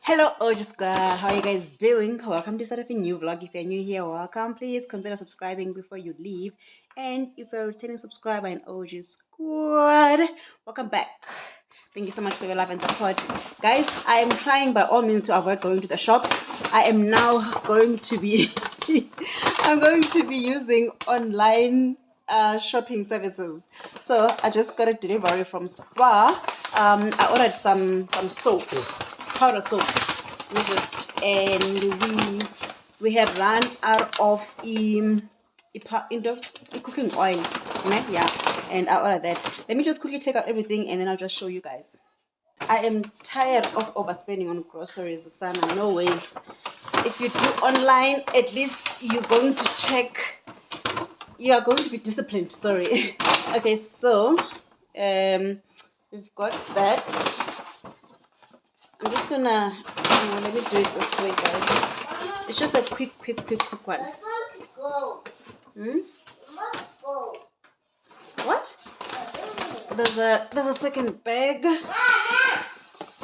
Hello, Ojiska. How are you guys doing? Welcome to start of a new vlog. If you're new here, welcome. Please consider subscribing before you leave. And if you're a returning subscriber in OG Squad, welcome back. Thank you so much for your love and support. Guys, I am trying by all means to avoid going to the shops. I am now going to be I'm going to be using online shopping services. So I just got a delivery from Spa. I ordered some soap, powder soap, and we had run out of cooking oil, yeah. And I ordered that. Let me just quickly take out everything and then I'll just show you guys. I am tired of overspending on groceries, son. No ways. If you do online, at least you're going to check. You are going to be disciplined. Sorry. Okay, so we've got that. I'm just gonna let me do it this way, guys. It's just a quick one. Hmm? What? There's a second bag.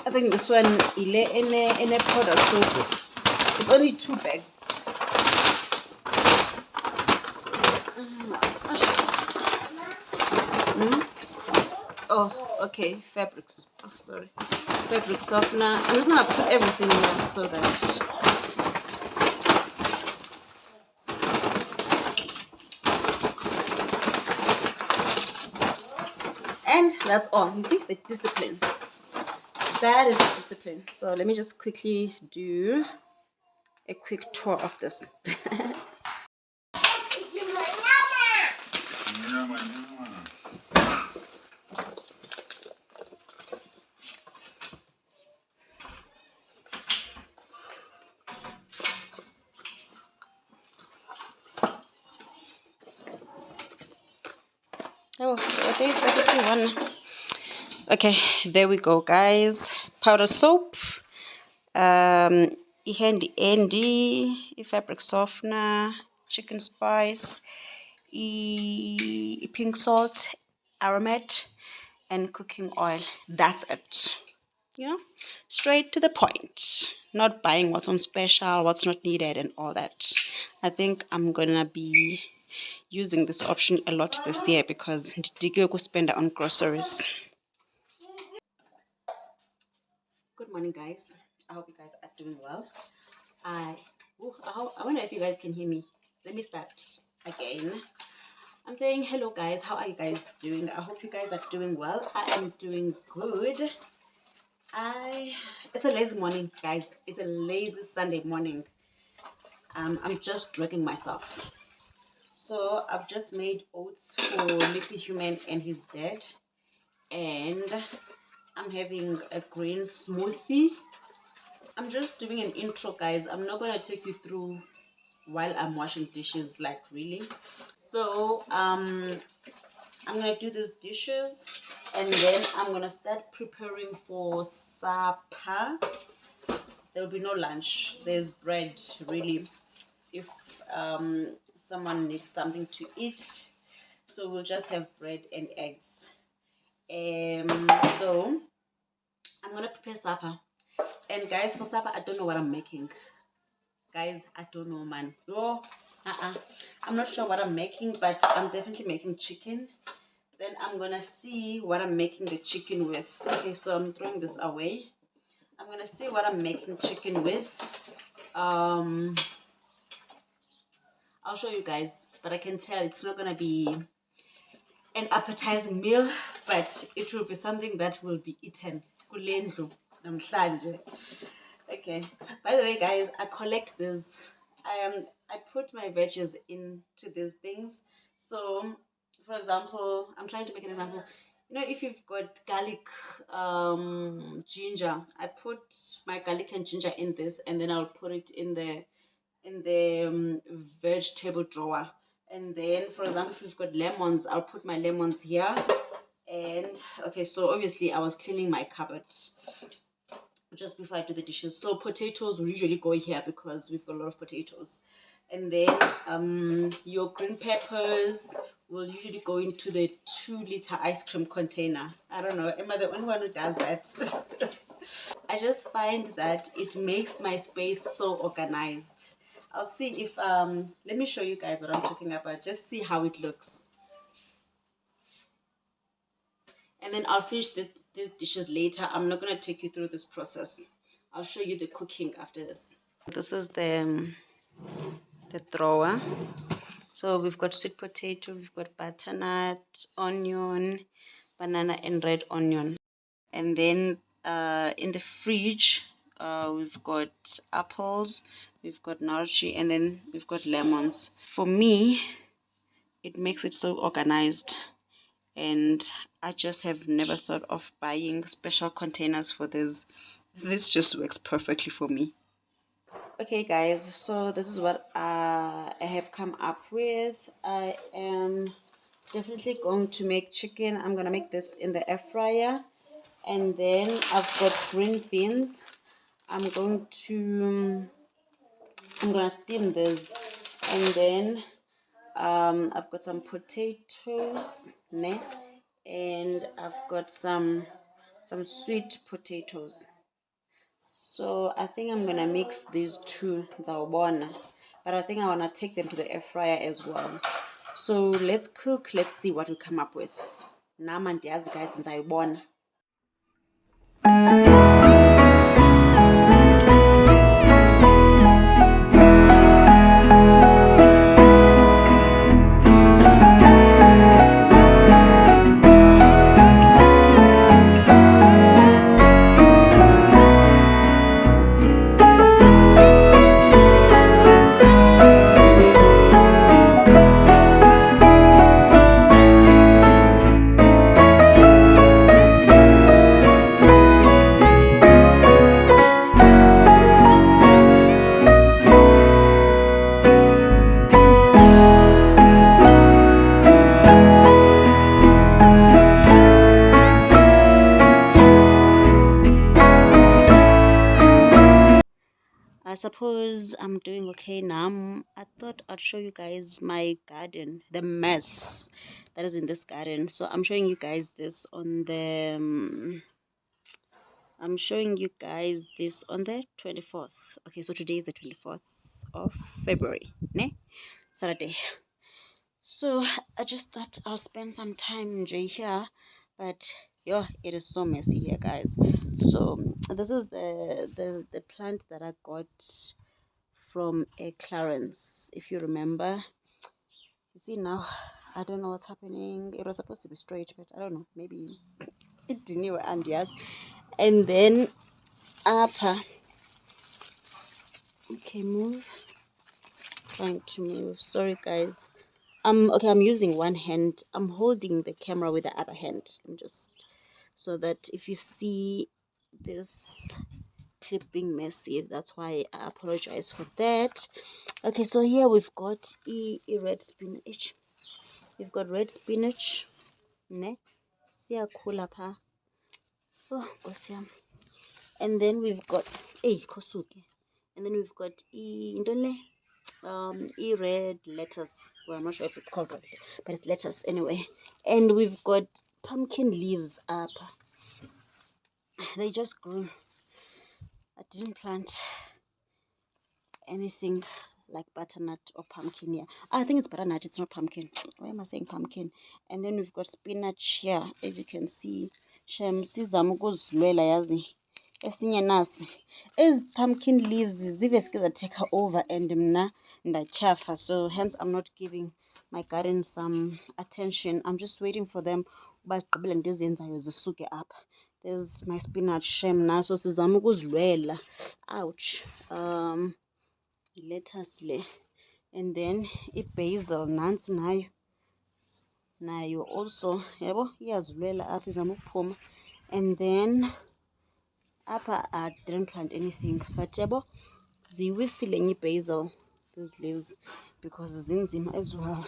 I think this one in a powder soap. It's only 2 bags. Oh, okay. Fabrics. Oh, sorry. Fabric softener. I'm just gonna put everything here so that. And that's all. You see the discipline. That is the discipline. So let me just quickly do a quick tour of this. Oh, what day is supposed to see one? Okay, there we go, guys. Powder soap, handy Andy, fabric softener, chicken spice, pink salt, aromat, and cooking oil. That's it. You know, straight to the point. Not buying what's on special, what's not needed, and all that. I think I'm gonna be using this option a lot this year because ndidike spend on groceries. Good morning, guys. I hope you guys are doing well. I wonder if you guys can hear me. Let me start again. I'm saying hello, guys. How are you guys doing? I hope you guys are doing well. I am doing good. It's a lazy morning, guys. It's a lazy Sunday morning. I'm just dragging myself. So I've just made oats for Little Human and his dad, and I'm having a green smoothie. I'm just doing an intro, guys. I'm not gonna take you through while I'm washing dishes, like really. So I'm gonna do these dishes and then I'm gonna start preparing for supper. There will be no lunch. There's bread, really, if someone needs something to eat. So we'll just have bread and eggs. So I'm gonna prepare supper. And guys, for supper, I don't know what I'm making. Guys, I don't know, man. I'm not sure what I'm making, but I'm definitely making chicken. Then I'm gonna see what I'm making the chicken with. Okay, so I'm throwing this away. I'm gonna see what I'm making chicken with. I'll show you guys, but I can tell it's not gonna be an appetizing meal, but it will be something that will be eaten. Okay. By the way, guys, I collect this. I put my veggies into these things. So, for example, I'm trying to make an example. You know, if you've got garlic, ginger, I put my garlic and ginger in this, and then I'll put it in the vegetable drawer. And then, for example, if you've got lemons, I'll put my lemons here. And okay, so obviously I was cleaning my cupboard just before I do the dishes. So potatoes will usually go here because we've got a lot of potatoes. And then your green peppers will usually go into the 2-liter ice cream container. I don't know, am I the only one who does that? I just find that it makes my space so organized. I'll see if let me show you guys what I'm talking about. Just see how it looks. And then I'll finish these dishes later. I'm not going to take you through this process. I'll show you the cooking after this. This is the thrower. So we've got sweet potato, we've got butternut, onion, banana, and red onion. And then in the fridge, we've got apples, we've got naartjie, and then we've got lemons. For me, it makes it so organized. And I just have never thought of buying special containers for this. This just works perfectly for me. Okay guys, so this is what I have come up with. I am definitely going to make chicken. I'm gonna make this in the air fryer, and then I've got green beans. I'm gonna steam this, and then I've got some potatoes, ne? And I've got some sweet potatoes. So I think I'm gonna mix these two, but I think I wanna take them to the air fryer as well. So let's cook. Let's see what we come up with. Nama ndiyazi guys, nzayibona. I suppose I'm doing okay now. I thought I'd show you guys my garden, the mess that is in this garden. So I'm showing you guys this on the I'm showing you guys this on the 24th. Okay, so today is the 24th of February, ne? Saturday. So I just thought I'll spend some time here, but yeah, it is so messy here, guys. So this is the plant that I got from a Clarence, if you remember. You see now, I don't know what's happening. It was supposed to be straight, but I don't know, maybe it didn't. And yes, and then upper. Okay, move. Trying to move. Sorry, guys. Okay, I'm using one hand. I'm holding the camera with the other hand. I'm just so that if you see this clip being messy, that's why I apologize for that. Okay, so here we've got red spinach. We've got red spinach, ne? Siyakhula pha. Oh, Nkosi yami. And then we've got kosuke. And then we've got red lettuce. Well, I'm not sure if it's called red, but it's lettuce anyway. And we've got pumpkin leaves up. They just grew. I didn't plant anything like butternut or pumpkin here. I think it's butternut, it's not pumpkin. Why am I saying pumpkin? And then we've got spinach here, as you can see. Shem sizama ukuzilwela yazi. Esinye nasi. As pumpkin leaves zive take over and mna ndatyhafa. So hence I'm not giving my garden some attention. I'm just waiting for them uba zigqibele ndizenzayo zisuke up. There's my spinach shem naso sizama ukuzilwela. Ouch. Lettuce le, and then basil nansi nayo also yabo iyazilwela apha izama ukuphuma. And then apha I didn't plant anything, but yabo ziwisile nye basil, these leaves, because zinzima as well.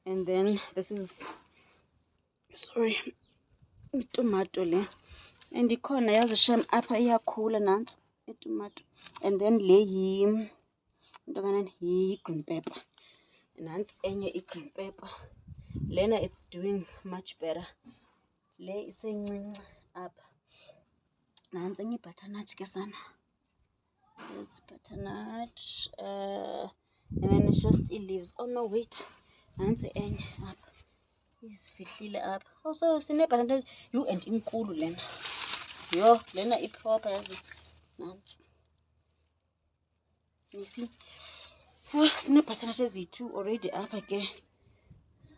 And then this is itomato le, and ikhona yazi shem apha iyakhula nantsi itomato. And then le green pepper. Nantsi enye green pepper. Lena, it's doing much better. Le isencinci apha. nansi enye butternut ke sana. There's butternut, and then it's just leaves. Oh no, wait, nansi enye apha izifihlile apha. Oh, so sine butternut you and inkulu lena. Yo, lena iproper yazi nansi. You see, oh, sine butternut eziyi-2 already apha ke,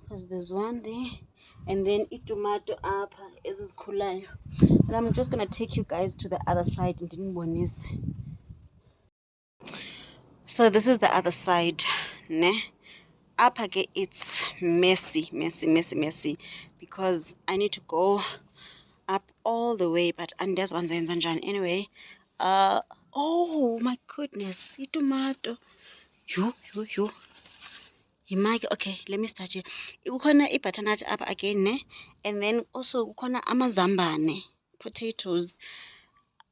because there's one there, and then itomato apha ezizikhulayo. And I'm just gonna take you guys to the other side. So this is the other side, ne? Apha ke it's messy because I need to go up all the way, but andiyazi banzoyenza njani. Anyway, oh my goodness, itomato. Yo. Okay, let me start here. Kukhona i-butternut apha again, ne? And then also kukhona amazambane, potatoes.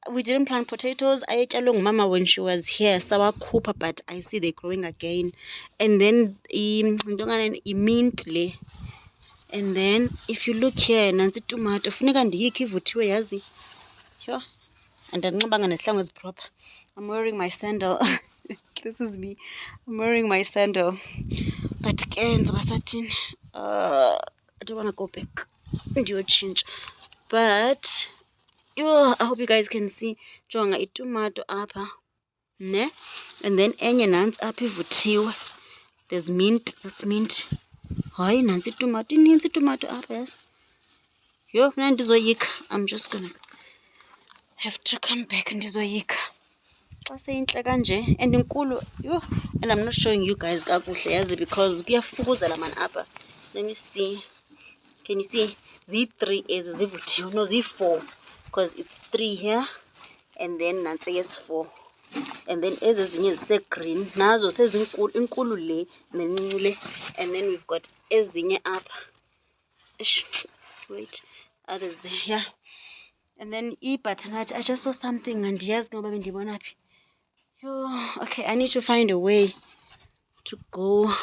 We didn't plant potatoes. Ayetyalwe ngumama when she was here. Sawakhupha, but I see they're growing again. And then mint le. And then if you look here, nansi tomato. Funeka ndiyikhe ivuthiwe yazi. Sure. And andinxibanga nesihlangu eziproper. I'm wearing my sandal. This is me. I'm wearing my sandal. But ke nzoba sathini. I don't want to go back. Ndiyotshintsha. But I hope you guys can see. Jonga itomato apha, ne? And then enye nansi apha ivuthiwe. There's mint. That's mint. Hayi nansi itomato. Inintsi itomato apha, yes. Yo, mna ndizoyikha. I'm just gonna have to come back ndizoyikha. Xa seyintle kanje and inkulu. Yo, and I'm not showing you guys kakuhle yazi because kuyafukuzela man apha. Let me see. Can you see? Z3 ezi zivuthiwe. No, Z4. Because it's 3 here, and then nansi yes 4, and then ezi ezinye zise-green nazo sezinkulu, inkulu le nencinci le, and then we've got ezinye apha. Wait, others there, yeah. And then i-butternut, I just saw something andiyazi ngoba bendibona phi. Yo, okay, I need to find a way to go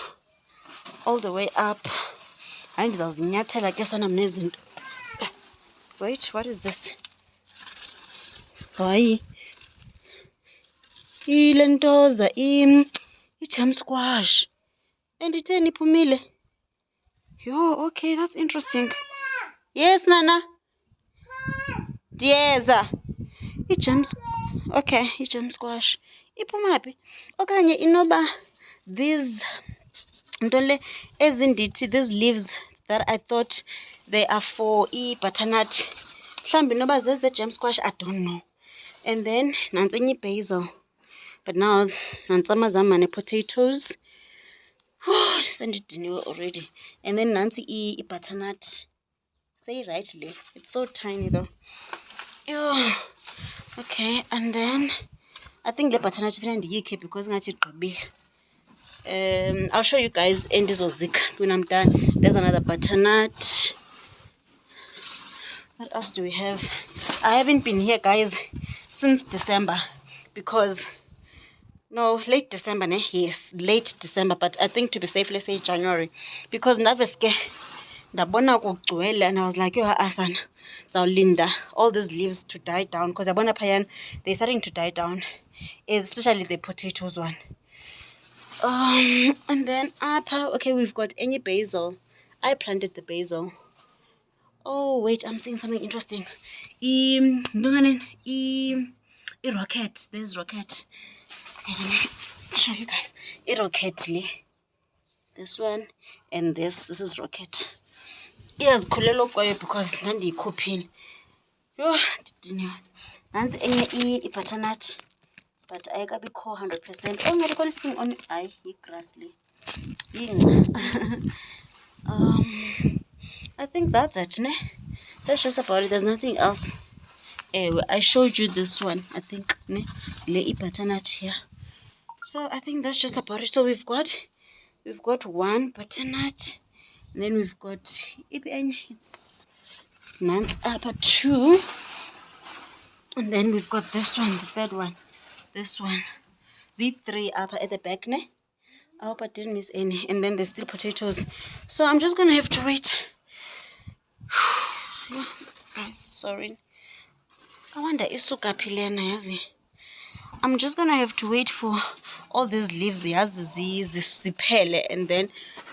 all the way up. Hayi ndizawuzinyathela ke sana mna ezinto. Wait, what is this? Hayi, ilentoza i-jam squash and itheni iphumile. Yo, okay, that's interesting. Yes nana, ndiyeza. Okay, i-jam squash iphuma phi? Okanye inoba these ntole ezindithi, these leaves that I thought they are for i-butternut, mhlawumbi inoba zeze-jam squash, I don't know. And then nansi enye basil, but now nansi amazambane, potatoes. Sendidiniwe already. And then nansi i-butternut. Say it rightly. It's so tiny though. Yo. Okay, and then I think the butternut ifuna ndiyikhe because ngathi igqibile. I'll show you guys endizozikha when I'm done. There's another butternut. What else do we have? I haven't been here, guys, since December because late December, ne? Yes, late December, but I think to be safe, let's say January, because ndaveske ndabona kugcwele, and I was like, yo asana, zawulinda all these leaves to die down because yabona phayana they're starting to die down, especially the potatoes one. And then apha, okay, we've got any basil. I planted the basil. Oh wait, I'm seeing something interesting. Rocket. There's rocket. Okay, let me show you guys. Rocket le. This one and this is rocket. Yes, kulelo kwayo because ndandiyikhuphile. Yo, ndidiniwe. Nansi enye i-butternut, but ayikabikho 100%. Enye likhona isipring on grass le. I think that's it, ne? That's just about it. There's nothing else. I showed you this one, I think, ne? Le butternut here. So I think that's just about it. So we've got one butternut, and then we've got it's nansi apha 2, and then we've got this one, the third one, this one, Z3 apha at the back, ne? I hope I didn't miss any. And then there's still potatoes. So I'm just gonna have to wait. Guys, sorry. I wonder isuka phi lena yazi. I'm just gonna have to wait for all these leaves yazi ziphele and then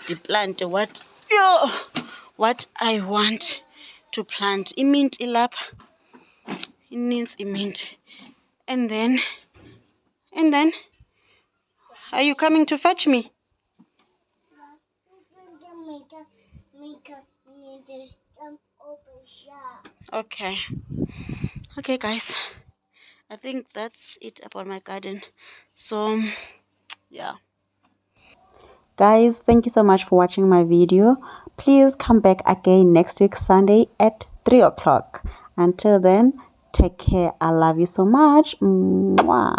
the plant what I want to plant. Imint ilapha. It needs imint. And then are you coming to fetch me? Okay. Okay, guys. I think that's it about my garden. So, yeah. Guys, thank you so much for watching my video. Please come back again next week, Sunday at 3 o'clock. Until then, take care. I love you so much. Mwah.